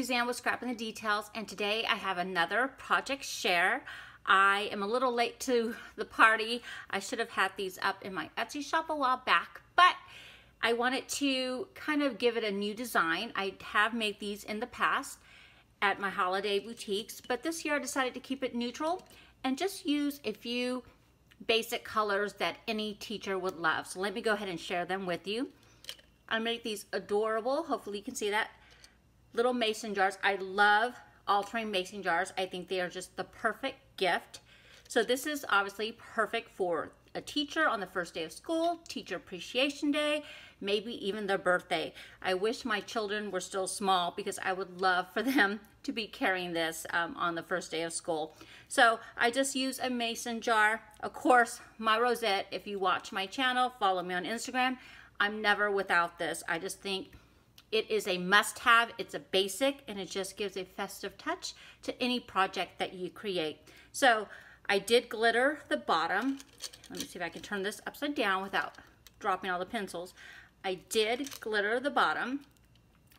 Suzanne with Scrapping the Details, and today I have another project share. I am a little late to the party. I should have had these up in my Etsy shop a while back, but I wanted to kind of give it a new design. I have made these in the past at my holiday boutiques, but this year I decided to keep it neutral and just use a few basic colors that any teacher would love. So let me go ahead and share them with you. I made these adorable, hopefully you can see that, little mason jars. I love all-terrain mason jars. I think they are just the perfect gift. So this is obviously perfect for a teacher on the first day of school, Teacher Appreciation Day, maybe even their birthday. I wish my children were still small because I would love for them to be carrying this on the first day of school. So I just use a mason jar. Of course, my rosette, if you watch my channel, follow me on Instagram, I'm never without this. I just think it is a must-have. It's a basic, and it just gives a festive touch to any project that you create. So I did glitter the bottom. Let me see if I can turn this upside down without dropping all the pencils. I did glitter the bottom,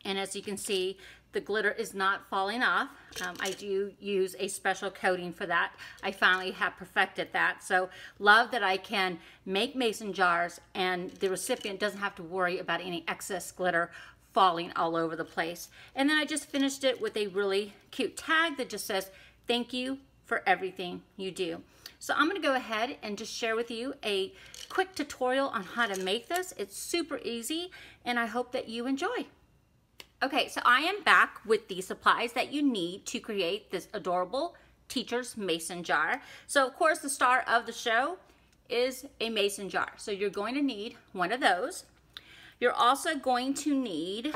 and as you can see, the glitter is not falling off. I do use a special coating for that. I finally have perfected that. So love that I can make mason jars and the recipient doesn't have to worry about any excess glitter falling all over the place. And then I just finished it with a really cute tag that just says, "Thank you for everything you do." So I'm gonna go ahead and just share with you a quick tutorial on how to make this. It's super easy, and I hope that you enjoy. Okay, so I am back with the supplies that you need to create this adorable teacher's mason jar. So of course the star of the show is a mason jar. So you're going to need one of those. You're also going to need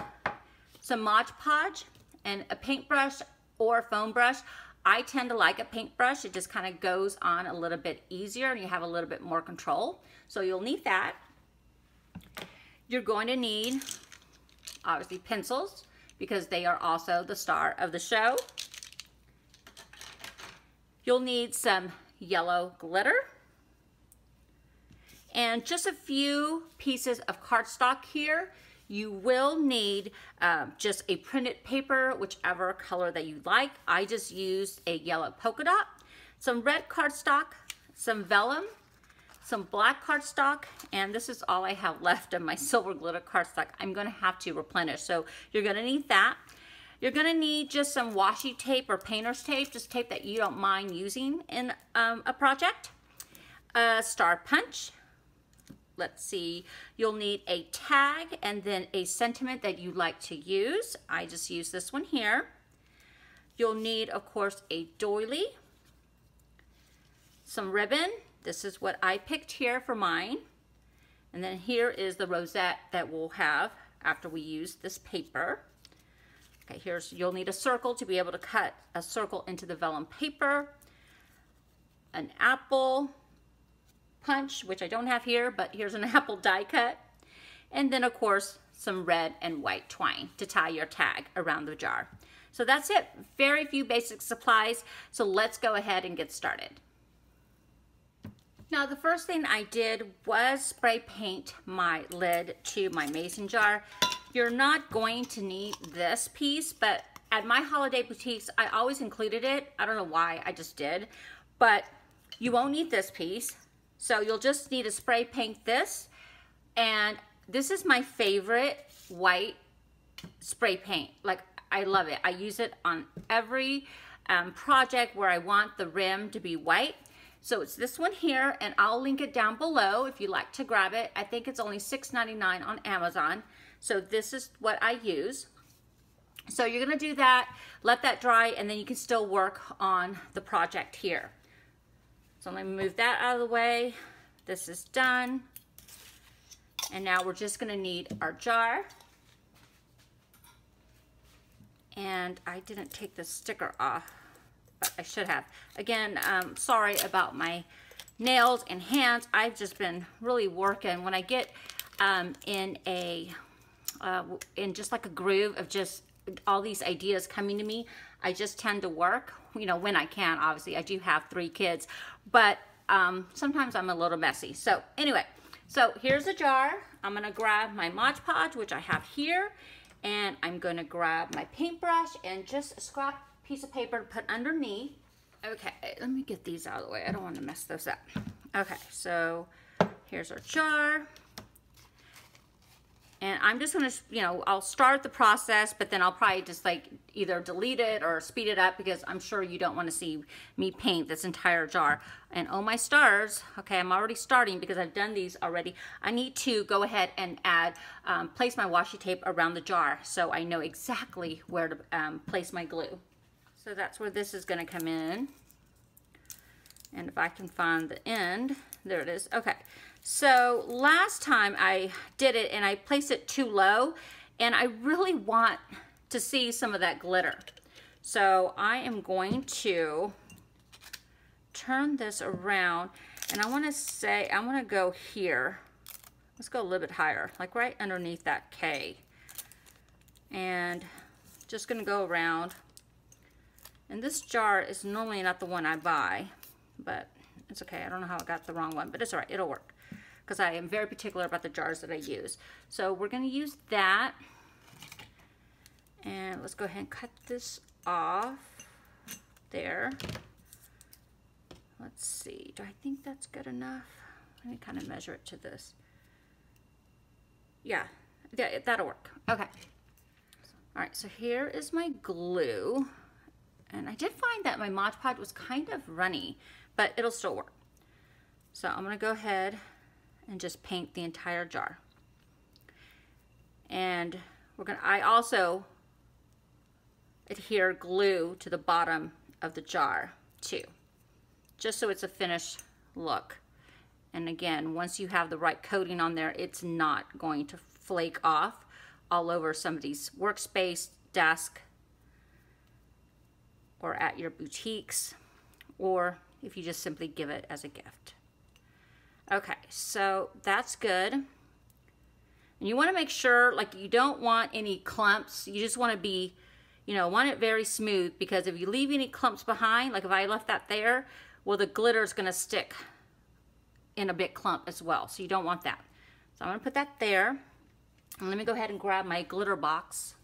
some Mod Podge and a paintbrush or foam brush. I tend to like a paintbrush. It just kind of goes on a little bit easier and you have a little bit more control. So you'll need that. You're going to need, obviously, pencils because they are also the star of the show. You'll need some yellow glitter and just a few pieces of cardstock here. You will need just a printed paper, whichever color that you like. I just used a yellow polka dot, some red cardstock, some vellum, some black cardstock, and this is all I have left of my silver glitter cardstock. I'm gonna have to replenish, so you're gonna need that. You're gonna need just some washi tape or painter's tape, just tape that you don't mind using in a project. A star punch. Let's see, you'll need a tag and then a sentiment that you like to use. I just use this one here. You'll need, of course, a doily, some ribbon. This is what I picked here for mine. And then here is the rosette that we'll have after we use this paper. Okay, you'll need a circle to be able to cut a circle into the vellum paper, an apple punch, which I don't have here, but here's an apple die cut. And then of course, some red and white twine to tie your tag around the jar. So that's it, very few basic supplies. So let's go ahead and get started. Now the first thing I did was spray paint my lid to my mason jar. You're not going to need this piece, but at my holiday boutiques, I always included it. I don't know why, I just did, but you won't need this piece. So you'll just need to spray paint this, and this is my favorite white spray paint. Like, I love it. I use it on every project where I want the rim to be white. So it's this one here, and I'll link it down below if you like to grab it. I think it's only $6.99 on Amazon. So this is what I use. So you're gonna do that, let that dry, and then you can still work on the project here. So let me move that out of the way. This is done. And now we're just gonna need our jar. And I didn't take the sticker off, but I should have. Again, sorry about my nails and hands. I've just been really working. When I get in just like a groove of just all these ideas coming to me, I just tend to work, you know, when I can. Obviously, I do have 3 kids, but sometimes I'm a little messy. So anyway, so here's a jar. I'm gonna grab my Mod Podge, which I have here, And I'm gonna grab my paintbrush and just a scrap piece of paper to put underneath. Okay, let me get these out of the way. I don't want to mess those up. Okay, so here's our jar. And I'm just gonna, you know, I'll start the process, but then I'll probably just like either delete it or speed it up because I'm sure you don't want to see me paint this entire jar. And oh my stars, okay, I'm already starting because I've done these already. I need to go ahead and add, place my washi tape around the jar so I know exactly where to place my glue. So that's where this is gonna come in. And if I can find the end, there it is, okay. So last time I did it and I placed it too low and I really want to see some of that glitter. So I am going to turn this around and I want to say, I want to go here. Let's go a little bit higher, like right underneath that K. And just going to go around. And this jar is normally not the one I buy, but it's okay. I don't know how I got the wrong one, but it's all right. It'll work because I am very particular about the jars that I use. So we're going to use that. And let's go ahead and cut this off there. Let's see. Do I think that's good enough? Let me kind of measure it to this. Yeah, that'll work. Okay. All right, so here is my glue. And I did find that my Mod Podge was kind of runny, but it'll still work. So I'm going to go ahead and just paint the entire jar. And I also adhere glue to the bottom of the jar too, just so it's a finished look. And again, once you have the right coating on there, it's not going to flake off all over somebody's workspace, desk, or at your boutiques, or if you just simply give it as a gift. Okay, so that's good. And you want to make sure, like, you don't want any clumps. You just want to be, you know, want it very smooth, because if you leave any clumps behind, like if I left that there, well, the glitter is going to stick in a big clump as well. So you don't want that. So I'm going to put that there. And let me go ahead and grab my glitter box.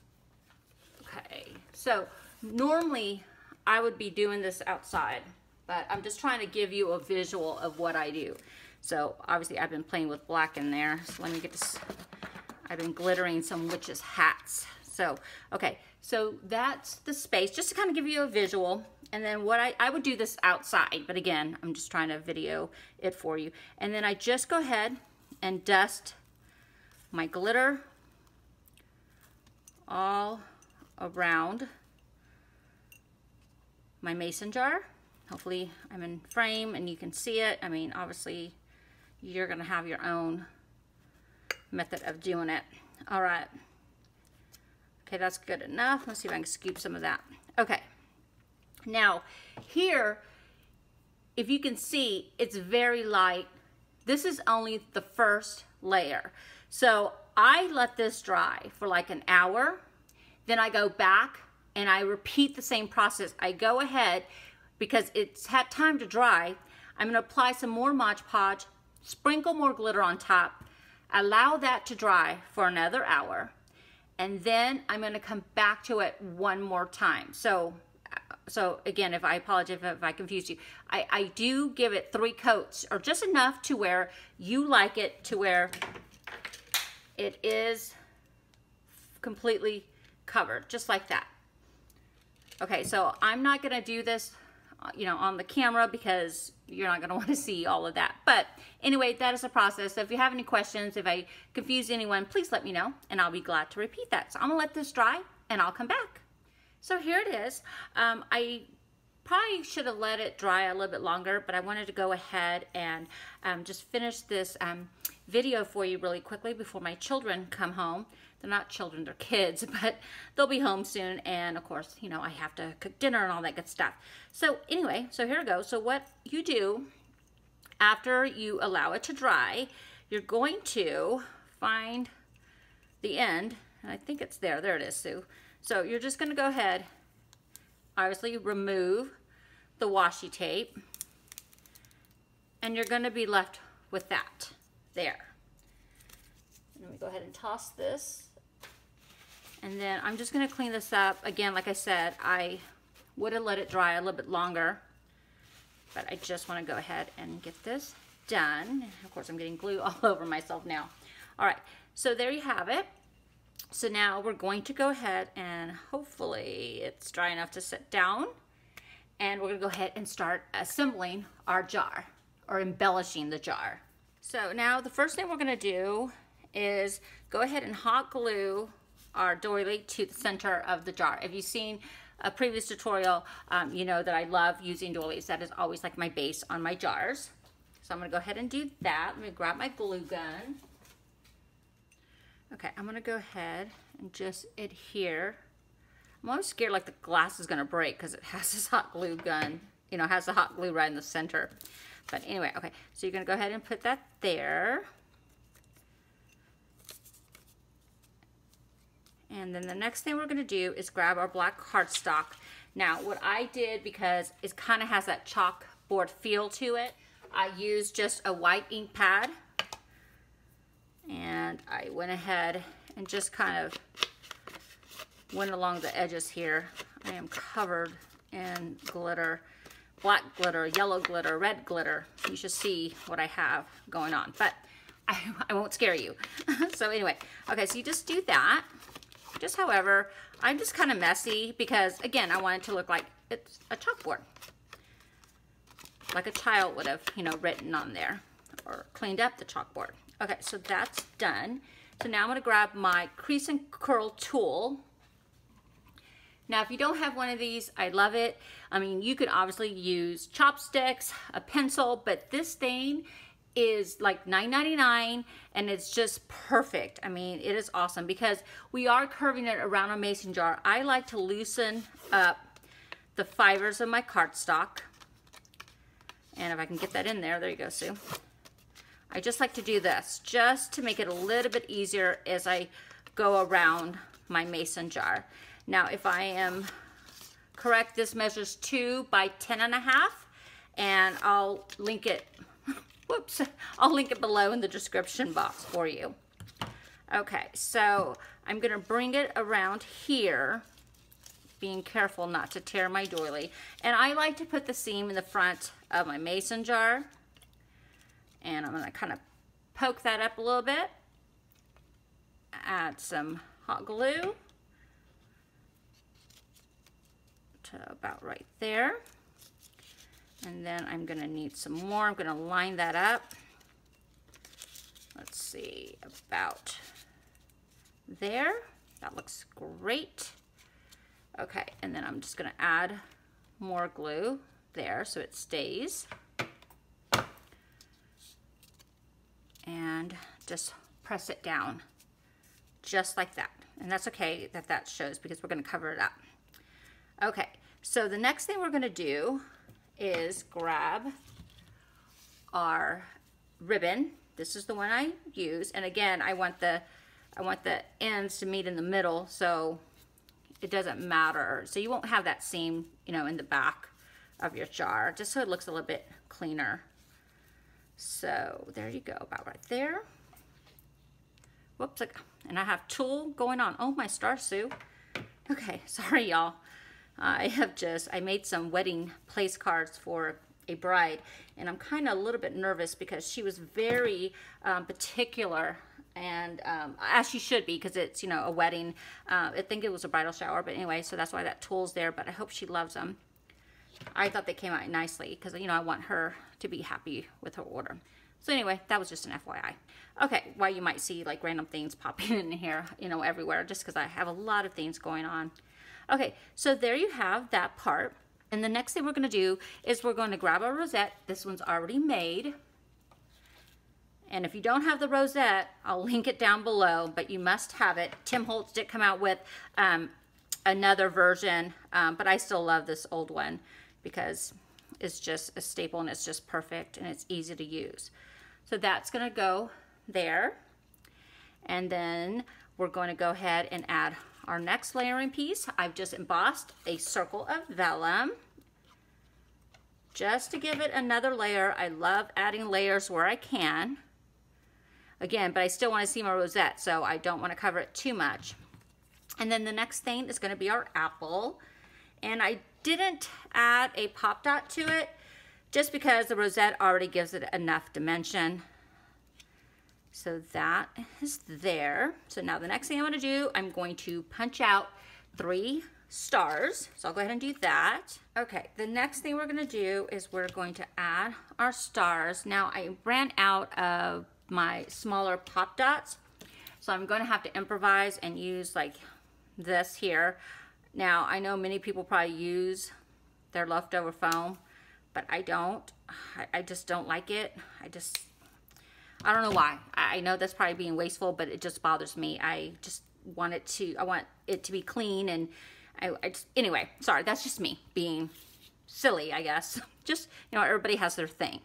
Okay, so normally I would be doing this outside, but I'm just trying to give you a visual of what I do. So obviously I've been playing with black in there. So let me get this. I've been glittering some witches' hats. So, okay, so that's the space, just to kind of give you a visual. And then what I would do this outside, but again, I'm just trying to video it for you. And then I just go ahead and dust my glitter all around my mason jar. Hopefully I'm in frame and you can see it. I mean, obviously you're gonna have your own method of doing it. All right. Okay, that's good enough. Let's see if I can scoop some of that. Okay. Now, here, if you can see, it's very light. This is only the first layer. So I let this dry for like an hour. Then I go back and I repeat the same process. I go ahead, because it's had time to dry, I'm gonna apply some more Mod Podge, sprinkle more glitter on top, allow that to dry for another hour, and then I'm gonna come back to it one more time. So again, if I apologize if I confused you, I do give it 3 coats, or just enough to where you like it to where it is completely covered, just like that. Okay, so I'm not gonna do this, you know, on the camera, because you're not gonna want to see all of that. But anyway, that is a process. So if you have any questions, if I confuse anyone, please let me know and I'll be glad to repeat that. So I'm gonna let this dry and I'll come back. So here it is. I probably should have let it dry a little bit longer, but I wanted to go ahead and just finish this video for you really quickly before my children come home. They're not children, they're kids, but they'll be home soon. And of course, you know, I have to cook dinner and all that good stuff. So anyway, so here we go. So what you do after you allow it to dry, you're going to find the end. And I think it's there. There it is, Sue. So you're just going to go ahead, obviously remove the washi tape, and you're going to be left with that there. Let me go ahead and toss this. And then I'm just gonna clean this up. Again, like I said, I would have let it dry a little bit longer, but I just wanna go ahead and get this done. Of course, I'm getting glue all over myself now. All right, so there you have it. So now we're going to go ahead and hopefully it's dry enough to sit down. And we're gonna go ahead and start assembling our jar, or embellishing the jar. So now the first thing we're gonna do is go ahead and hot glue our doily to the center of the jar. If you've seen a previous tutorial, you know that I love using doilies. That is always like my base on my jars. So I'm gonna go ahead and do that. Let me grab my glue gun. Okay, I'm gonna go ahead and just adhere. I'm always scared like the glass is gonna break because it has this hot glue gun, you know, has the hot glue right in the center. But anyway, okay, so you're gonna go ahead and put that there. And then the next thing we're gonna do is grab our black cardstock. Now, what I did, because it kind of has that chalkboard feel to it, I used just a white ink pad. And I went ahead and just kind of went along the edges here. I am covered in glitter, black glitter, yellow glitter, red glitter. You should see what I have going on, but I won't scare you. So anyway, okay, so you just do that. Just however, I'm just kind of messy because, again, I want it to look like it's a chalkboard. Like a child would have, you know, written on there or cleaned up the chalkboard. Okay, so that's done. So now I'm gonna grab my crease and curl tool. Now, if you don't have one of these, I love it. I mean, you could obviously use chopsticks, a pencil, but this thing is like $9.99 and it's just perfect. I mean, it is awesome because we are curving it around a mason jar. I like to loosen up the fibers of my cardstock. And if I can get that in there, there you go, Sue. I just like to do this just to make it a little bit easier as I go around my mason jar. Now, if I am correct, this measures 2 by 10.5, and I'll link it, whoops, I'll link it below in the description box for you. Okay, so I'm gonna bring it around here, being careful not to tear my doily. And I like to put the seam in the front of my mason jar. And I'm gonna kind of poke that up a little bit. Add some hot glue to about right there. And then I'm gonna need some more. I'm gonna line that up. Let's see, about there. That looks great. Okay, and then I'm just gonna add more glue there so it stays. And just press it down just like that. And that's okay that that shows because we're going to cover it up. Okay, so the next thing we're going to do is grab our ribbon. This is the one I use, and again, I want the ends to meet in the middle, so it doesn't matter. So you won't have that seam, you know, in the back of your jar, just so it looks a little bit cleaner. So there you go, about right there. Whoops, and I have tulle going on. Oh, my star, Sue. Okay, sorry, y'all. I made some wedding place cards for a bride, and I'm kind of a little bit nervous because she was very particular, and as she should be, because it's, you know, a wedding. I think it was a bridal shower, but anyway, so that's why that tulle's there, but I hope she loves them. I thought they came out nicely because, you know, I want her to be happy with her order. So anyway, that was just an FYI. Okay, well, you might see like random things popping in here, you know, everywhere, just because I have a lot of things going on. Okay, so there you have that part. And the next thing we're going to do is we're going to grab our rosette. This one's already made. And if you don't have the rosette, I'll link it down below, but you must have it. Tim Holtz did come out with another version, but I still love this old one because it's just a staple and it's just perfect and it's easy to use. So that's going to go there. And then we're going to go ahead and add our next layering piece. I've just embossed a circle of vellum just to give it another layer. I love adding layers where I can. Again, but I still want to see my rosette, so I don't want to cover it too much. And then the next thing is going to be our apple. And I didn't add a pop dot to it just because the rosette already gives it enough dimension. So that is there. So now the next thing I'm going to do, I'm going to punch out 3 stars. So I'll go ahead and do that. Okay, the next thing we're going to do is we're going to add our stars. Now I ran out of my smaller pop dots, so I'm going to have to improvise and use like this here. Now I know many people probably use their leftover foam, but I don't. I just don't like it. I don't know why. I know that's probably being wasteful, but it just bothers me. I want it to be clean, and anyway, sorry, that's just me being silly, I guess. Just, you know, everybody has their thing.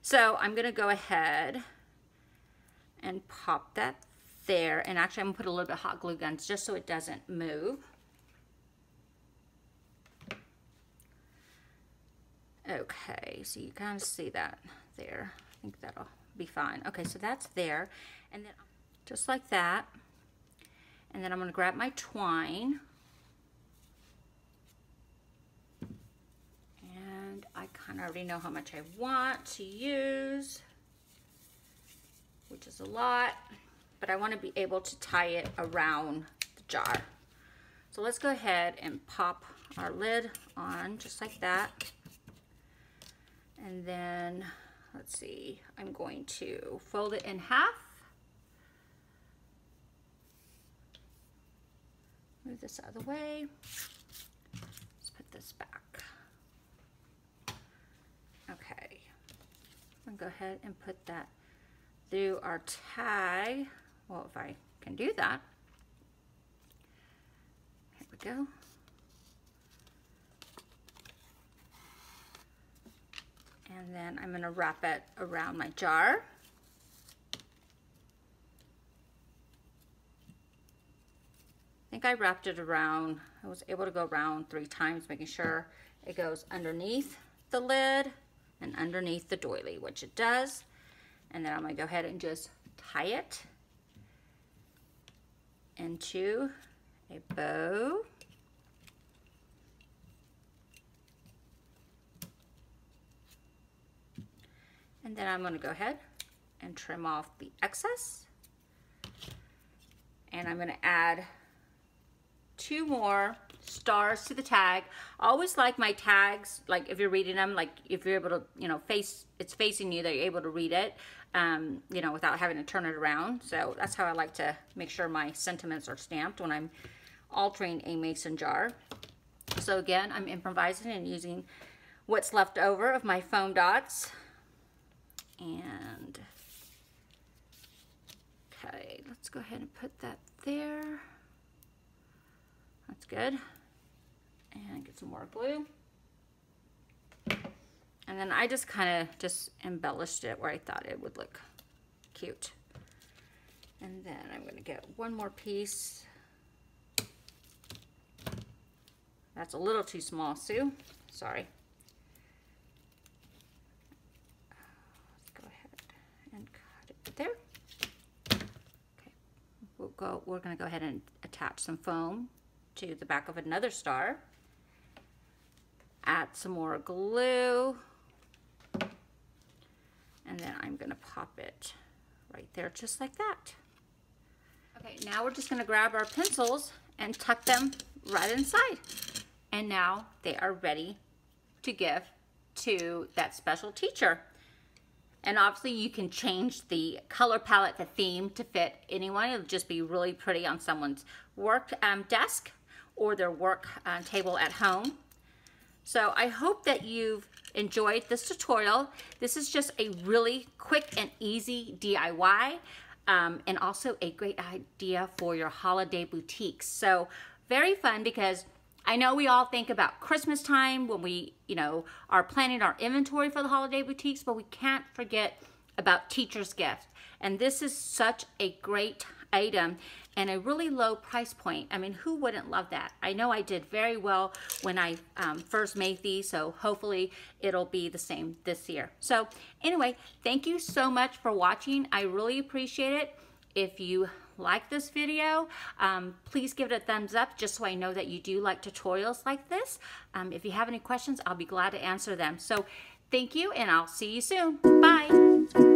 So I'm gonna go ahead and pop that there, and actually I'm gonna put a little bit of hot glue guns just so it doesn't move. Okay, so you kind of see that there. I think that'll be fine. Okay, so that's there, and then just like that, and then I'm going to grab my twine, and I kind of already know how much I want to use, which is a lot, but I want to be able to tie it around the jar. So let's go ahead and pop our lid on just like that, and then let's see, I'm going to fold it in half. Move this out of the way. Let's put this back. Okay. I'm going to go ahead and put that through our tag. Well, if I can do that. Here we go. And then I'm going to wrap it around my jar. I think I wrapped it around, I was able to go around 3 times, making sure it goes underneath the lid and underneath the doily, which it does. And then I'm going to go ahead and just tie it into a bow. And then I'm going to go ahead and trim off the excess. And I'm going to add 2 more stars to the tag. I always like my tags, like if you're reading them, like if you're able to, you know, it's facing you, that you're able to read it, you know, without having to turn it around. So that's how I like to make sure my sentiments are stamped when I'm altering a mason jar. So again, I'm improvising and using what's left over of my foam dots. And okay, let's go ahead and put that there. That's good. And get some more glue. And then I just kind of just embellished it where I thought it would look cute. And then I'm going to get one more piece. That's a little too small, Sue. Sorry. There. Okay. We're going to go ahead and attach some foam to the back of another star. Add some more glue. And then I'm going to pop it right there just like that. Okay, now we're just going to grab our pencils and tuck them right inside. And now they are ready to give to that special teacher. And obviously you can change the color palette, the theme to fit anyone. It'll just be really pretty on someone's work desk or their work table at home. So I hope that you've enjoyed this tutorial. This is just a really quick and easy DIY and also a great idea for your holiday boutiques. So very fun, because I know we all think about Christmas time when we, you know, are planning our inventory for the holiday boutiques, but we can't forget about teacher's gifts. And this is such a great item and a really low price point. I mean, who wouldn't love that? I know I did very well when I first made these, so hopefully it'll be the same this year. So anyway, thank you so much for watching. I really appreciate it. If you like this video, please give it a thumbs up just so I know that you do like tutorials like this. If you have any questions, I'll be glad to answer them. So thank you, and I'll see you soon. Bye.